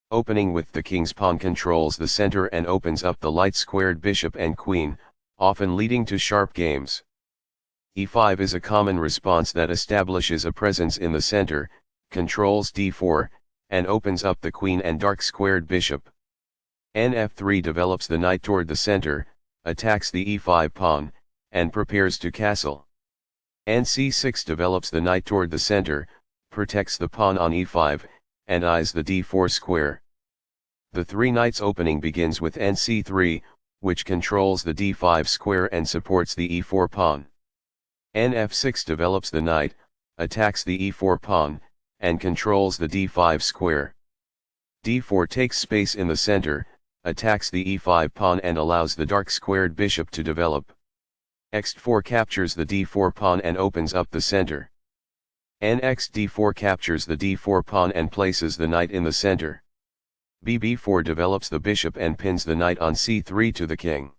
Opening with the king's pawn controls the center and opens up the light-squared bishop and queen, often leading to sharp games. e5 is a common response that establishes a presence in the center, controls d4, and opens up the queen and dark-squared bishop. Nf3 develops the knight toward the center, attacks the e5 pawn, and prepares to castle. Nc6 develops the knight toward the center, protects the pawn on e5, and eyes the d4 square. The three knights opening begins with nc3, which controls the d5 square and supports the e4 pawn. Nf6 develops the knight, attacks the e4 pawn, and controls the d5 square. d4 takes space in the center, attacks the e5 pawn and allows the dark-squared bishop to develop. Nxd4 captures the d4 pawn and opens up the center. Nxd4 captures the d4 pawn and places the knight in the center. Bb4 develops the bishop and pins the knight on c3 to the king.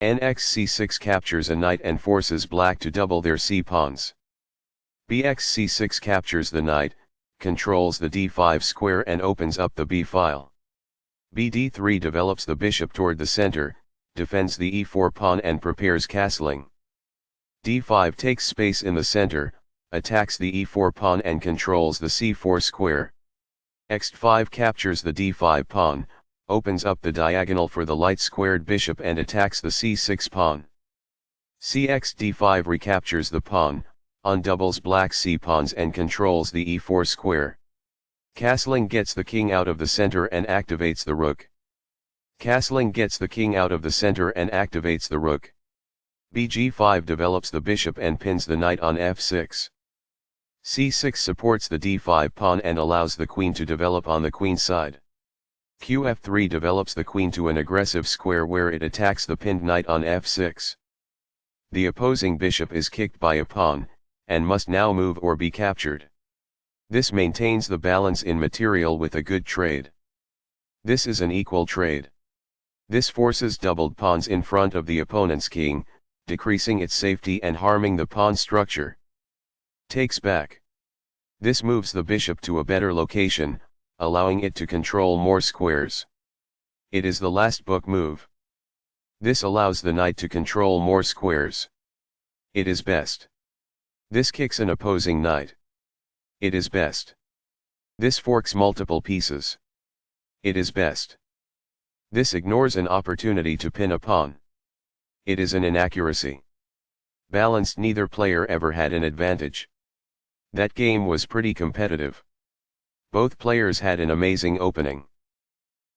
Nxc6 captures a knight and forces black to double their c-pawns. Bxc6 captures the knight, controls the d5 square and opens up the b-file. Bd3 develops the bishop toward the center, defends the e4 pawn and prepares castling. d5 takes space in the center, attacks the e4 pawn and controls the c4 square. Nxd5 captures the d5 pawn, opens up the diagonal for the light-squared bishop and attacks the c6 pawn. Cxd5 recaptures the pawn, undoubles black c-pawns and controls the e4 square. Castling gets the king out of the center and activates the rook. Castling gets the king out of the center and activates the rook. Bg5 develops the bishop and pins the knight on f6. c6 supports the d5 pawn and allows the queen to develop on the queen side. Qf3 develops the queen to an aggressive square where it attacks the pinned knight on f6. The opposing bishop is kicked by a pawn, and must now move or be captured. This maintains the balance in material with a good trade. This is an equal trade. This forces doubled pawns in front of the opponent's king, decreasing its safety and harming the pawn structure. Takes back. This moves the bishop to a better location, allowing it to control more squares. It is the last book move. This allows the knight to control more squares. It is best. This kicks an opposing knight. It is best. This forks multiple pieces. It is best. This ignores an opportunity to pin a pawn. It is an inaccuracy. Balanced, neither player ever had an advantage. That game was pretty competitive. Both players had an amazing opening.